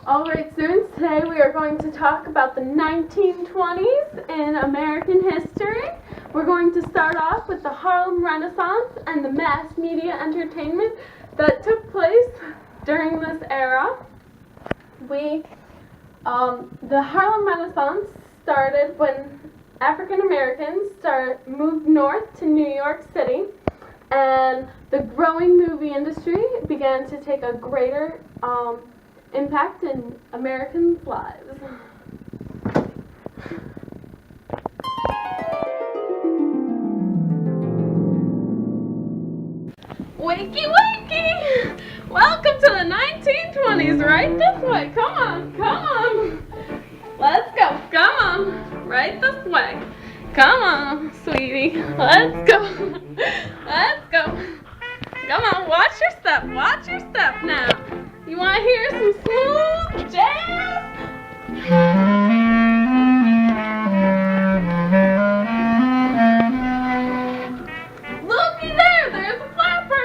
Alright students, today we are going to talk about the 1920s in American history. We're going to start off with the Harlem Renaissance and the mass media entertainment that took place during this era. The Harlem Renaissance started when African Americans moved north to New York City, and the growing movie industry began to take a greater impact in Americans' lives. Wakey wakey! Welcome to the 1920s, right this way. Come on, come on. Let's go, come on, right this way. Come on, sweetie, let's go. Let's go. Come on, watch your step now. You want to hear some smooth jazz? Looky there, there's a flapper.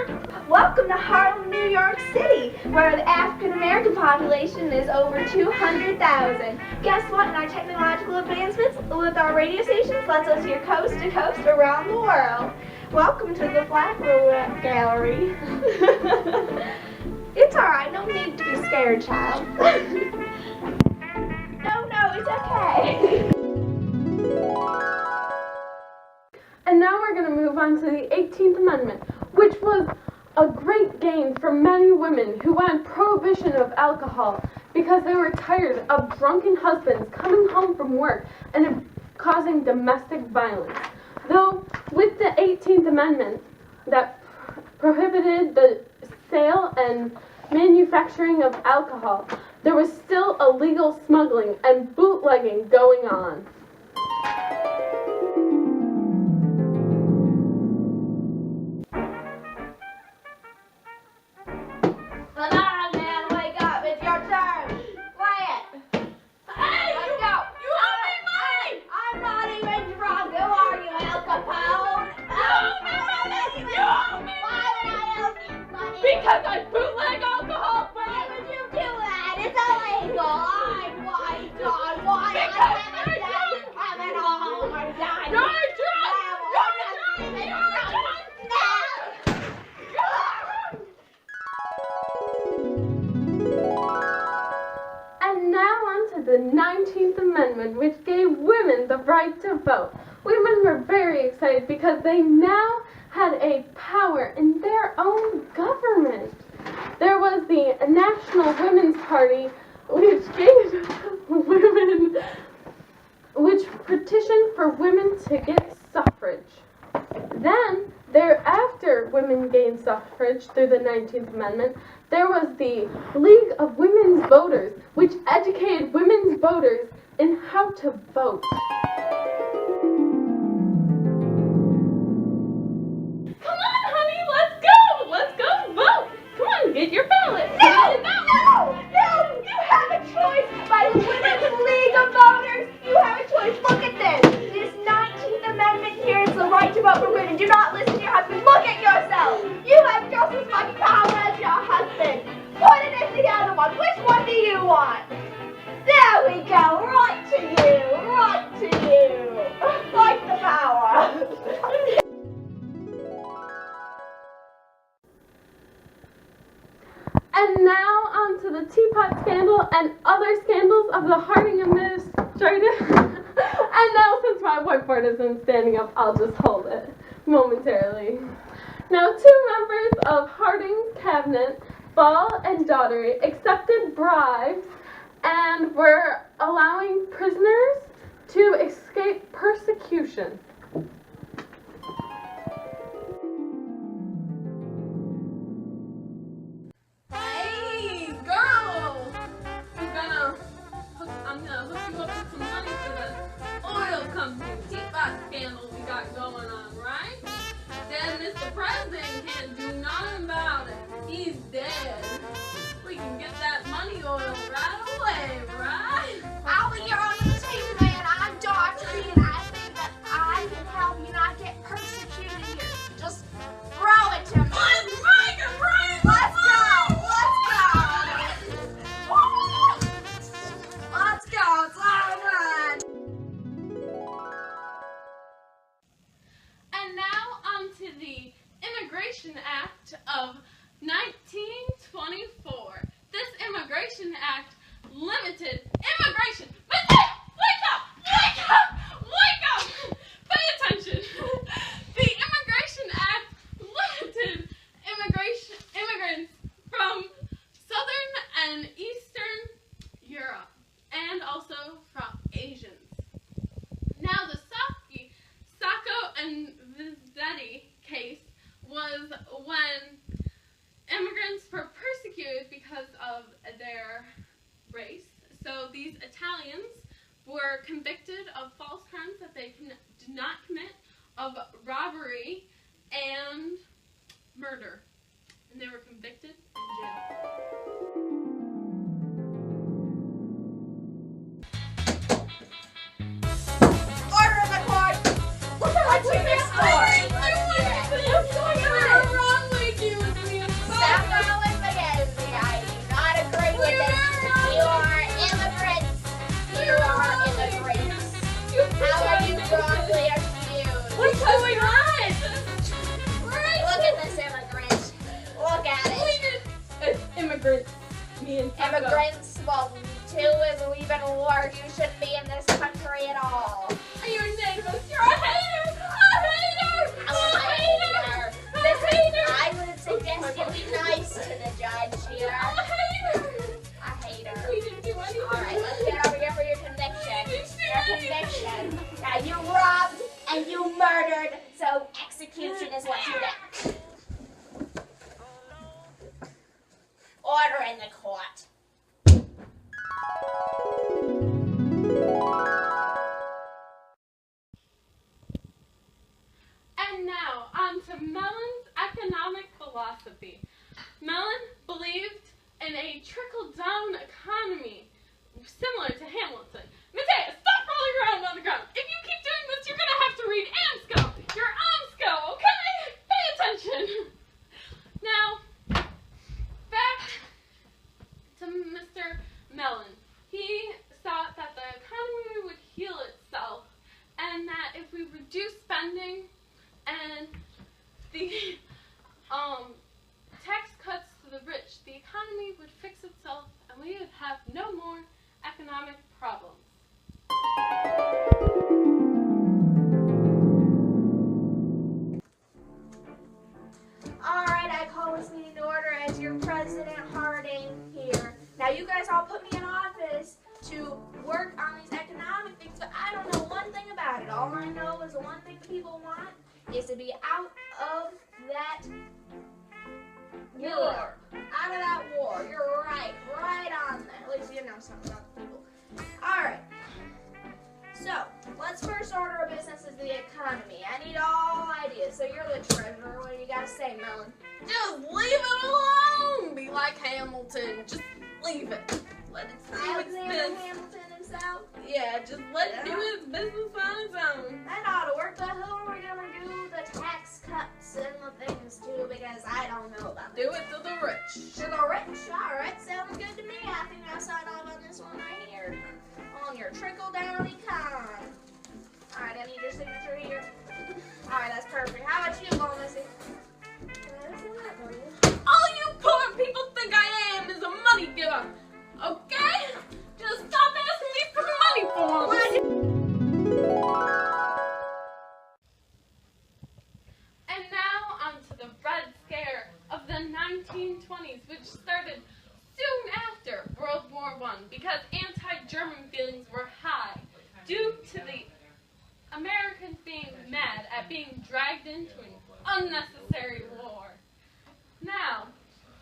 Welcome to Harlem, New York City, where the African American population is over 200,000. Guess what? In our technological advancements with our radio stations lets us hear coast to coast around the world. Welcome to the Flapper Gallery. It's alright, no need to be scared, child. No, it's okay. And now we're going to move on to the 18th Amendment, which was a great gain for many women who wanted prohibition of alcohol because they were tired of drunken husbands coming home from work and causing domestic violence. Though with the 18th Amendment that prohibited the sale and manufacturing of alcohol, there was still illegal smuggling and bootlegging going on. Come on, man, wake up. It's your turn. Quiet. Hey, Let's go. You owe me money! I'm not even drunk. Who are you, Al Capone? You owe me Why would I owe you money? because I bootleg alcohol for Why you! would you do that? It's illegal. Why? Because I you're drunk. have it all. I'm done. You're drunk! And now on to the 19th Amendment, which gave women the right to vote. Women were very excited because they now had a power in their own government. There was the National Women's Party, which petitioned for women to get suffrage. Then, thereafter women gained suffrage through the 19th Amendment, there was the League of Women's Voters, which educated women's voters in how to vote. Come on, honey, let's go! Let's go vote! Come on, get your ballot! No! You have a choice by the Women's League of Voters. You have a choice. Look at this. This 19th Amendment here is the right to vote for women. Do not listen to your husband. Look at yourself. You have just as much power as your husband. Put it in the other one. Which one do you want? There we go. Right to you. Like the power. And now on to the teapot scandal and other scandals of the Harding administration. And now since my whiteboard isn't standing up, I'll just hold it momentarily. Now 2 members of Harding's cabinet, Ball and Daugherty, accepted bribes and were allowing prisoners to escape persecution. Hey, girl! I'm gonna hook you up with some money for the oil company teapot scandal we got going on, right? Then Mr. President can't do nothing about it. He's dead. We can get that money oil right away, right? I'll be your own team, man. I'm Daugherty, and I think that I can help Immigration Act of 1924. This Immigration Act limited immigration. Mattea, wake up! Wake up! Wake up! Pay attention. The Immigration Act limited immigrants from Southern and Eastern Europe, and also from Asians. Now, the Sacco and Vizetti case was when immigrants were persecuted because of their race. So these Italians were convicted of false crimes that they did not commit, of robbery and murder. And they were convicted in jail. Order in the court! What's your next story? What's going on? Stop going against me. I do not agree with this. You are immigrants. You are immigrants. How are you wrongly accused? What's going on? Look at this immigrant. Look at it. It's immigrants. Me and Sacco. Immigrants, well, two is even worse. You shouldn't be in this country at all. You're a nativist. You're a hater. A hater. I'm a hater. I would suggest you be nice to the judge here. I'm a hater. A hater. We didn't do anything. All right, let's get over here for your conviction. Your conviction. Now, you robbed and you murdered, so execution is what you get. Order in the court. And now, on to Mellon's economic philosophy. Mellon believed in a trickle-down economy, similar to Hamilton. Mattea, stop rolling around on the ground. If you keep doing this, you're going to have to read AMSCO. You're AMSCO, okay? Pay attention. Now, back to Mr. Mellon. He thought that the economy would heal itself, and that if we reduce spending and the tax cuts to the rich, the economy would fix itself and we would have no more economic problems. Alright, I call this meeting to order as your President Harding here. Now, you guys all put me in office to work on these economic things, but I don't know one thing about it. All I know is the one thing the people want is to be out of that war. Out of that war. You're right. Right on that. At least you know something about the people. Alright. So, let's first order of business is the economy. I need all ideas. So you're the treasurer. What do you got to say, Mellon? Just leave it alone! Be like Hamilton. Just leave it. Let it do its Alexander business. Hamilton himself? Yeah, just let it do its business on its own. That ought to work, but who are we going to do the tax cuts and the things to? Because I don't know about Do it to the rich. To the rich? Alright, sounds good to me. I think I'll sign off on this one right here. On your trickle-down econ. Alright, I need your signature here. Alright, that's perfect. How about you, Missy? All you poor people think I am is a money giver. Okay? Just stop asking me for money forms. And now on to the Red Scare of the 1920s, which started soon after World War I, because anti-German feelings were high due to the Americans being mad at being dragged into an unnecessary war. Now,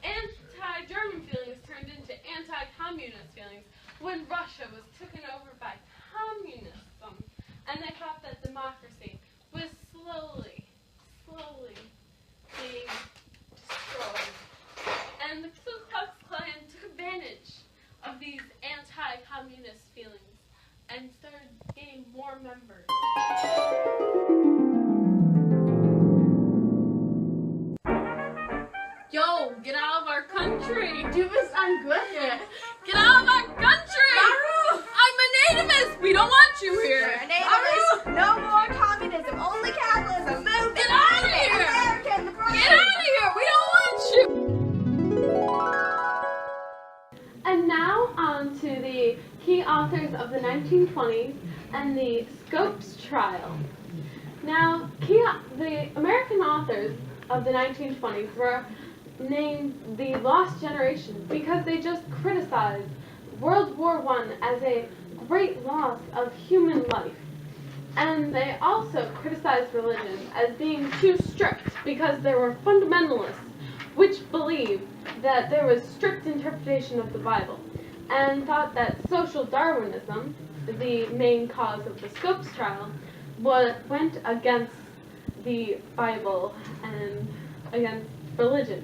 anti-German feelings turned into anti-communist feelings when Russia was taken over by communism, and they thought that democracy was slowly being destroyed. And the Ku Klux Klan took advantage of these anti-communist feelings and started gaining more members. Yo, get out of our country! Do this, I'm good at it. Get out of our country! I'm a nativist! We don't want you here! No more communism, only capitalism. Move Get out of here! American, the Get out of here! 1920s and the Sykes trial. Now, the American authors of the 1920s were named the Lost Generation because they just criticized World War I as a great loss of human life. And they also criticized religion as being too strict because there were fundamentalists which believed that there was strict interpretation of the Bible and thought that social Darwinism, the main cause of the Sykes trial, went against the Bible and against religion.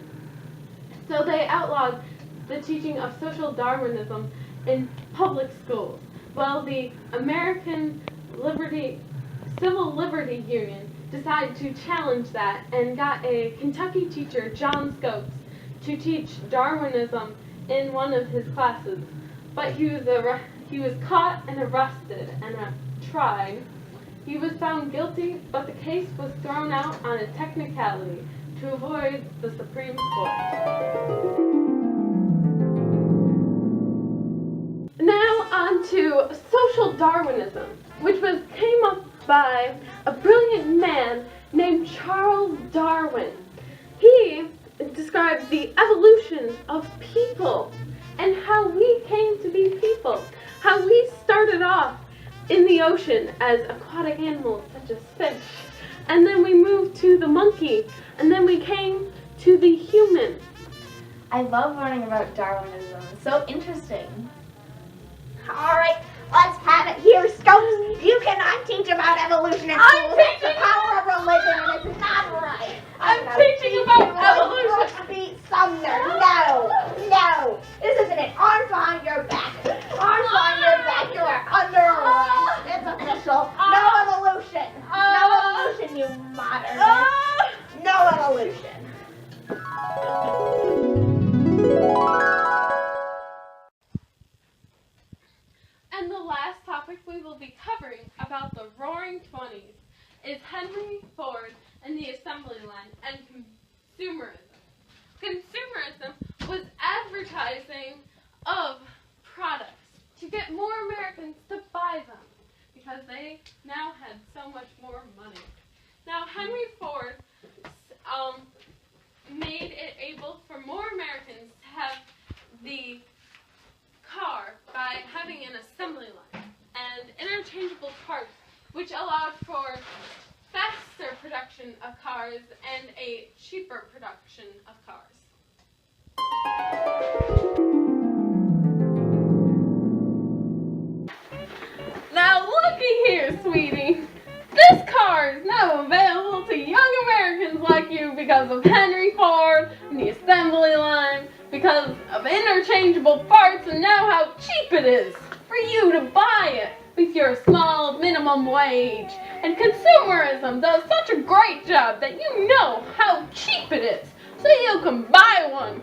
So they outlawed the teaching of social Darwinism in public schools. Well, the American Civil Liberty Union decided to challenge that and got a Kentucky teacher, John Sykes, to teach Darwinism in one of his classes. But he was caught and arrested and tried. He was found guilty, but the case was thrown out on a technicality to avoid the Supreme Court. Now on to social Darwinism, which came up by a brilliant man named Charles Darwin. He describes the evolution of people and how we came to be people, how we started off in the ocean as aquatic animals such as fish, and then we moved to the monkey, and then we came to the human. I love learning about Darwinism. It's so interesting. Alright, let's have it here, Scopes. You cannot teach about evolution in school. That's the power of religion, and it's not right. I'm teaching about evolution. Beat Sumner. No. This isn't it. Arms behind your back. Arms behind your back. You are under arrest. It's official. No evolution. No evolution, you modernist. No evolution. And the last topic we will be covering about the Roaring Twenties is Henry Ford and the assembly line and consumerism. Consumerism was advertising of products to get more Americans to buy them because they now had so much more money. Now, Henry Ford made it able for more Americans to have the car by having an assembly line and interchangeable parts, which allowed for faster production of cars and a cheaper production of cars. Now looky here, sweetie. This car is now available to young Americans like you because of Henry Ford and the assembly line, because of interchangeable parts, and now how cheap it is for you to buy it with your small minimum wage. And consumerism does such a great job that you know how cheap it is, so you can buy one.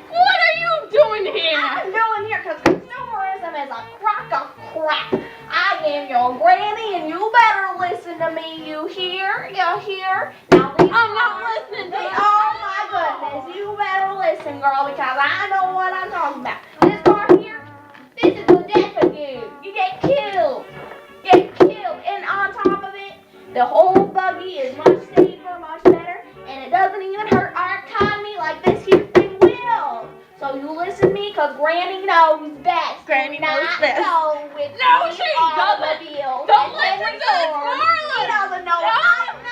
What are you doing here? I'm doing here because consumerism is a crock of crap. I am your granny, and you better listen to me. You hear? You hear? Now I'm not listening to you. Oh my goodness, you better listen, girl, because I know what I'm talking about. This car here, this is the death of you. You get killed. And on top of it, the whole buggy is much safer, much better, and it doesn't even hurt our economy like this here thing will. So you listen to me, because Granny knows best. Granny knows best. No, she doesn't. Don't listen to this, Marla. She doesn't know. Stop.